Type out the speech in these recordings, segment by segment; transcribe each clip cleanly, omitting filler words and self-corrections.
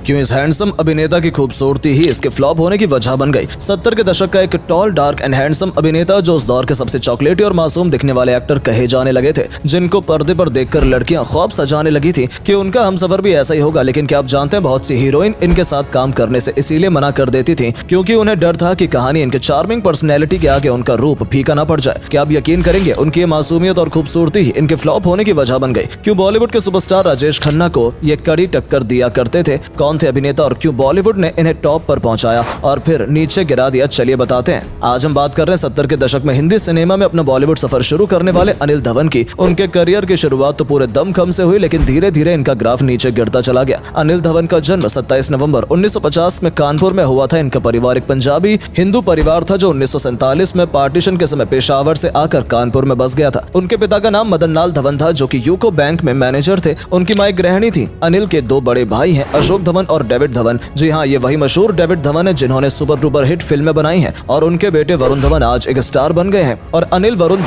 क्यों इस हैंडसम अभिनेता की खूबसूरती ही इसके फ्लॉप होने की वजह बन गई। 70 के दशक का एक टॉल, डार्क एंड हैंडसम अभिनेता जो उस दौर के सबसे चॉकलेटी और मासूम दिखने वाले एक्टर कहे जाने लगे थे, जिनको पर्दे पर देखकर लड़कियां ख्वाब सजाने लगी थी कि उनका हमसफर भी ऐसा ही होगा। लेकिन क्या आप जानते हैं, बहुत सी हीरोइन इनके साथ काम करने से इसीलिए मना कर देती थी क्योंकि उन्हें डर था कि कहानी इनके चार्मिंग पर्सनैलिटी के आगे उनका रूप फीका ना पड़ जाए। क्या आप यकीन करेंगे, उनकी ये मासूमियत और खूबसूरती ही इनके फ्लॉप होने की वजह बन गई। क्यों बॉलीवुड के सुपरस्टार राजेश खन्ना को ये कड़ी टक्कर दिया करते थे, कौन थे अभिनेता और क्यों बॉलीवुड ने इन्हें टॉप पर पहुंचाया और फिर नीचे गिरा दिया, चलिए बताते हैं। आज हम बात कर रहे हैं 70 के दशक में हिंदी सिनेमा में अपना बॉलीवुड सफर शुरू करने वाले अनिल धवन की। उनके करियर की शुरुआत तो पूरे दमखम से हुई, लेकिन धीरे धीरे इनका ग्राफ नीचे गिरता चला गया। अनिल धवन का जन्म 27 नवंबर 1950 में कानपुर में हुआ था। इनका परिवार एक पंजाबी हिंदू परिवार था जो 1947 में पार्टीशन के समय पेशावर से आकर कानपुर में बस गया था। उनके पिता का नाम मदन लाल धवन था जो कि यूको बैंक में मैनेजर थे। उनकी मां एक गृहिणी थी। अनिल के दो बड़े भाई हैं, अशोक धवन और डेविड धवन। जी हाँ, ये वही मशहूर डेविड धवन है जिन्होंने सुपर डुपर हिट फिल्में बनाई हैं और उनके बेटे वरुण धवन आज एक स्टार बन गए हैं। और अनिल वरुण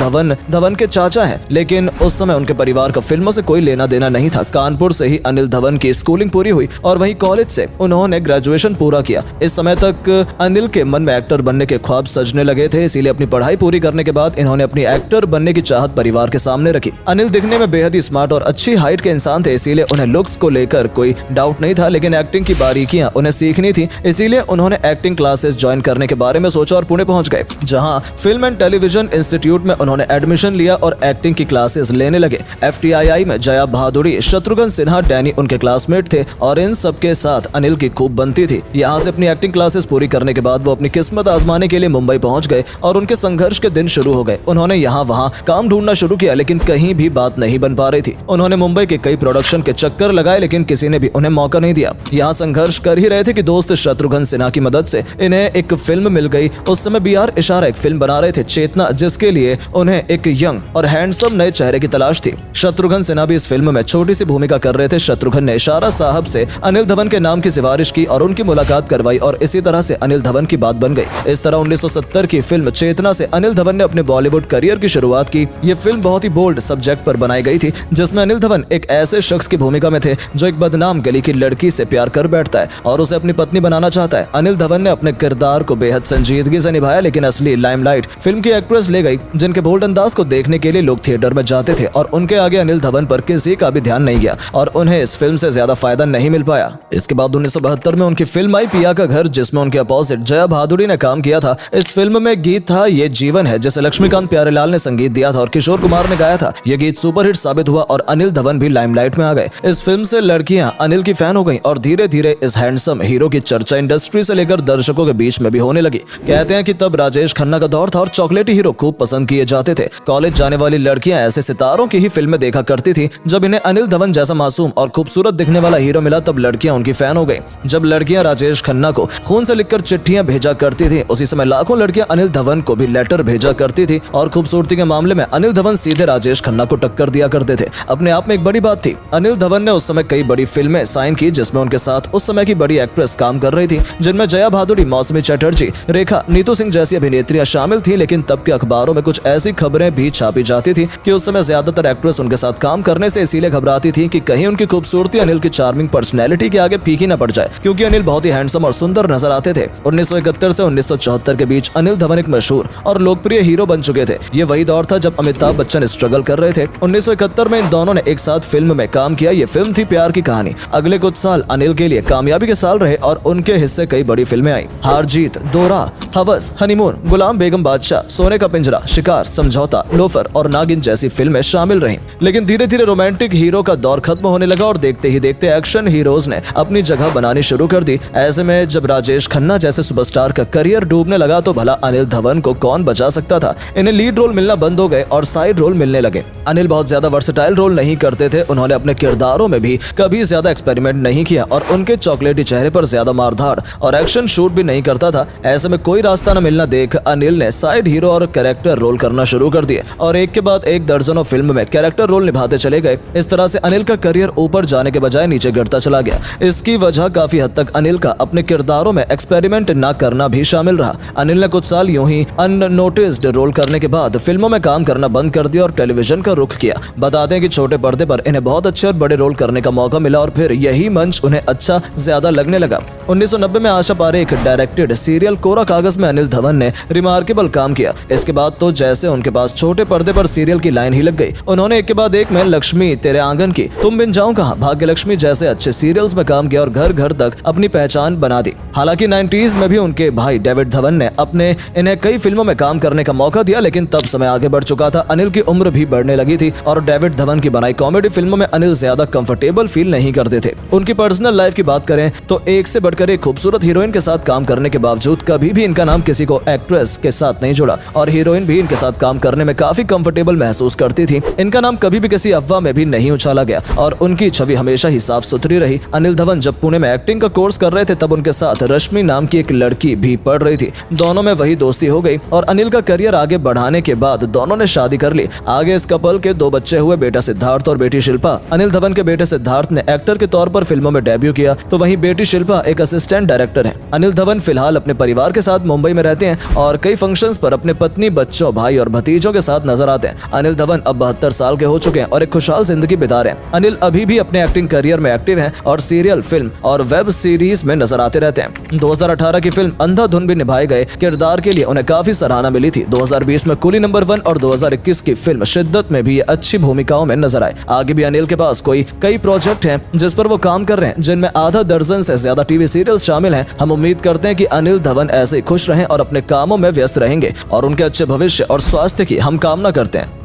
धवन के चाचा हैं, लेकिन उस समय उनके परिवार का फिल्मों से कोई लेना देना नहीं था। कानपुर से ही अनिल धवन की स्कूलिंग पूरी हुई और वहीं कॉलेज से उन्होंने ग्रेजुएशन पूरा किया। इस समय तक अनिल के मन में एक्टर बनने के ख्वाब सजने लगे थे, इसीलिए अपनी पढ़ाई पूरी करने के बाद इन्होंने अपनी एक्टर बनने की चाहत परिवार के सामने रखी। अनिल दिखने में बेहद ही स्मार्ट और अच्छी हाइट के इंसान थे, इसीलिए उन्हें लुक्स को लेकर कोई डाउट नहीं था, लेकिन एक्टिंग की बारीकियां उन्हें सीखनी थी। इसीलिए उन्होंने एक्टिंग क्लासेस ज्वाइन करने के बारे में सोचा और पुणे पहुंच गए, जहां फिल्म एंड टेलीविजन इंस्टीट्यूट में उन्होंने एडमिशन लिया और एक्टिंग की क्लासेस लेने लगे। FTII में जया भादुड़ी, शत्रुघ्न सिन्हा, डैनी उनके क्लासमेट थे और इन सबके साथ अनिल की खूब बनती थी। यहाँ से अपनी एक्टिंग क्लासेस पूरी करने के बाद वो अपनी किस्मत आजमाने के लिए मुंबई पहुंच गए और उनके संघर्ष के दिन शुरू हो गए। उन्होंने यहाँ वहाँ काम ढूंढना शुरू किया, लेकिन कहीं भी बात नहीं बन पा रही थी। उन्होंने मुंबई के कई प्रोडक्शन के चक्कर लगाए, लेकिन किसी ने भी उन्हें मौका नहीं दिया। यहाँ संघर्ष कर ही रहे थे कि दोस्त शत्रुघ्न सिन्हा की मदद से इन्हें एक फिल्म मिल गई। उस समय BR इशारा एक फिल्म बना रहे थे, चेतना, जिसके लिए उन्हें एक यंग और हैंडसम नए चेहरे की तलाश थी। शत्रुघ्न सिन्हा भी इस फिल्म में छोटी सी भूमिका कर रहे थे। शत्रुघ्न ने इशारा साहब से अनिल धवन के नाम की सिफारिश की और उनकी मुलाकात करवाई और इसी तरह से अनिल धवन की बात बन गई। इस तरह 1970 की फिल्म चेतना से अनिल धवन ने अपने बॉलीवुड करियर की शुरुआत की। ये फिल्म बहुत ही बोल्ड सब्जेक्ट पर बनाई गई थी, जिसमें अनिल धवन एक ऐसे शख्स की भूमिका में थे जो एक बदनाम गली की लड़की से प्यार कर बैठता है और उसे अपनी पत्नी बनाना चाहता है। अनिल धवन ने अपने किरदार को बेहद संजीदगी से निभाया, लेकिन असली लाइमलाइट फिल्म की एक्ट्रेस ले गई, जिनके बोल्ड अंदाज को देखने के लिए लोग थिएटर में जाते थे और उनके आगे अनिल धवन पर किसी का भी ध्यान नहीं गया और उन्हें इस फिल्म से ज्यादा फायदा नहीं मिल पाया। इसके बाद 1972 में उनकी फिल्म आई पिया का घर, जिसमें उनके अपोजिट जया भादुड़ी ने काम किया था। इस फिल्म में गीत था ये जीवन है, जिसे लक्ष्मीकांत प्यारेलाल ने संगीत दिया था और किशोर कुमार ने गाया था। ये गीत सुपरहिट साबित हुआ और अनिल धवन भी लाइमलाइट में आ गए। इस फिल्म से लड़कियां अनिल की फैन हो गईं और धीरे धीरे इस हैंडसम हीरो की चर्चा इंडस्ट्री से लेकर दर्शकों के बीच में भी होने लगी। कहते हैं कि तब राजेश खन्ना का दौर था और चॉकलेटी हीरो खूब पसंद किए जाते थे। कॉलेज जाने वाली लड़कियां ऐसे सितारों की ही फिल्में देखा करती थी। जब इन्हें अनिल धवन जैसा मासूम और खूबसूरत दिखने वाला हीरो मिला, तब लड़कियां उनकी फैन हो गई। जब लड़कियां राजेश खन्ना को खून से लिखकर चिट्ठियां भेजा करती थी, उसी समय लाखों लड़कियां अनिल धवन को भी लेटर भेजा करती थी और खूबसूरती के मामले में अनिल धवन सीधे राजेश खन्ना को टक्कर दिया करते थे। अपने आप में एक बड़ी बात थी। अनिल धवन ने उस समय कई बड़ी फिल्में साइन की, जिसमें उनके साथ उस समय की बड़ी एक्ट्रेस काम कर रही थी, जिनमें जया भादुड़ी, मौसमी चटर्जी, रेखा, नीतू सिंह जैसी अभिनेत्रियां शामिल थी। लेकिन तब के अखबारों में कुछ ऐसी खबरें भी छापी जाती थी कि उस समय ज्यादातर एक्ट्रेस उनके साथ काम करने से इसीलिए घबराती थी कि कहीं उनकी खूबसूरती अनिल की चार्मिंग पर्सनैलिटी के आगे फीकी न पड़ जाए, क्योंकि अनिल बहुत ही हैंडसम और सुंदर नजर आते थे। 1971 से 1974 के बीच अनिल धवन एक मशहूर और लोकप्रिय हीरो बन चुके थे। ये वही दौर था जब अमिताभ बच्चन स्ट्रगल कर रहे थे। 1971 में इन दोनों ने एक साथ फिल्म में काम किया। ये फिल्म थी प्यार की कहानी। अगले कुछ साल अनिल के लिए कामयाबी के साल रहे और उनके हिस्से कई बड़ी फिल्में आई। हार जीत, दोरा, हवस, हनीमून, गुलाम बेगम बादशाह, सोने का पिंजरा, शिकार, समझौता, लोफर और नागिन जैसी फिल्में शामिल रहीं। लेकिन धीरे धीरे रोमांटिक हीरो का दौर खत्म होने लगा और देखते ही देखते एक्शन हीरोज ने अपनी जगह बनानी शुरू कर दी। ऐसे में जब राजेश खन्ना जैसे सुपरस्टार का करियर डूबने लगा, तो भला अनिल धवन को कौन बचा सकता था। इन्हें लीड रोल मिलना बंद हो गए और साइड रोल मिलने लगे। अनिल बहुत ज्यादा वर्सेटाइल रोल नहीं करते थे। उन्होंने अपने किरदारों में भी कभी ज्यादा एक्सपेरिमेंट नहीं किया और उनके चॉकलेटी चेहरे पर ज्यादा मारधाड़ और एक्शन शूट भी नहीं करता था। ऐसे में कोई रास्ता न मिलना देख अनिल ने साइड हीरो और कैरेक्टर रोल करना शुरू कर दिए और एक के बाद एक दर्जनों फिल्म में कैरेक्टर रोल निभाते चले गए। इस तरह से अनिल का करियर ऊपर जाने के बजाय नीचे गिरता चला गया। इसकी वजह काफी हद तक अनिल का अपने किरदारों में एक्सपेरिमेंट न करना भी शामिल रहा। अनिल ने कुछ साल यूं ही अननोटिस्ड रोल करने के बाद फिल्मों में काम करना बंद कर दिया और टेलीविजन का रुख किया। बता दें कि छोटे पर्दे पर इन्हें बहुत अच्छे और बड़े रोल करने का मौका मिला और फिर यही मंच उन्हें अच्छा ज्यादा लगने लगा। 1990 में आशा पारेख डायरेक्टेड सीरियल कोरा कागज में अनिल धवन ने रिमार्केबल काम किया। इसके बाद तो जैसे उनके पास छोटे पर्दे पर सीरियल की लाइन ही लग गई। उन्होंने एक के बाद एक में लक्ष्मी तेरे आंगन की, तुम बिन जाऊं कहां, भाग्य लक्ष्मी जैसे अच्छे सीरियल्स में काम किया और घर घर तक अपनी पहचान बना दी। हालांकि 90s में भी उनके भाई डेविड धवन ने इन्हें कई फिल्मों में काम करने का मौका दिया, लेकिन तब समय आगे बढ़ चुका था, अनिल की उम्र भी बढ़ने लगी थी और डेविड धवन की बनाई कॉमेडी फिल्मों में अनिल ज्यादा कंफर्टेबल फील नहीं करते थे। उनकी पर्सनल लाइफ की बात करें तो एक से बढ़कर एक खूबसूरत हीरोइन के साथ काम करने के बावजूद कभी भी इनका नाम किसी को एक्ट्रेस के साथ नहीं जुड़ा और हीरोइन भी इनके साथ काम करने में काफी कंफर्टेबल महसूस करती थी। इनका नाम कभी भी किसी अफवाह में भी नहीं उछाला गया और उनकी छवि हमेशा ही साफ सुथरी रही। अनिल धवन जब पुणे में एक्टिंग का कोर्स कर रहे थे तब उनके साथ रश्मि नाम की एक लड़की भी पढ़ रही थी। दोनों में वही दोस्ती हो गई और अनिल का करियर आगे बढ़ाने के बाद दोनों ने शादी कर ली। आगे इस कपल के 2 बच्चे हुए, बेटा सिद्धार्थ और बेटी शिल्पा। अनिल धवन के बेटे सिद्धार्थ ने एक्टर के तौर पर फिल्मों में डेब्यू किया तो वहीं बेटी शिल्पा एक असिस्टेंट डायरेक्टर है। अनिल धवन फिलहाल अपने परिवार के साथ मुंबई में रहते हैं और कई फंक्शंस पर अपने पत्नी, बच्चों, भाई और भतीजों के साथ नजर आते हैं। अनिल धवन अब 72 साल के हो चुके हैं और एक खुशहाल जिंदगी बिता रहे हैं। अनिल अभी भी अपने एक्टिंग करियर में एक्टिव हैं और सीरियल, फिल्म और वेब सीरीज में नजर आते रहते हैं। 2018 की फिल्म अंधाधुन भी निभाए गए किरदार के लिए उन्हें काफी सराहना मिली थी। 2020 में कुली नंबर 1 और 2021 की फिल्म शिद्दत में भी ये अच्छी भूमिकाओं में नजर आए। आगे भी अनिल के पास कई प्रोजेक्ट हैं जिस पर वो काम कर रहे हैं, जिनमें आधा दर्जन से ज्यादा टीवी सीरियल शामिल हैं। हम उम्मीद करते हैं कि अनिल धवन ऐसे खुश रहें और अपने कामों में व्यस्त रहेंगे और उनके अच्छे भविष्य और स्वास्थ्य की हम कामना करते हैं।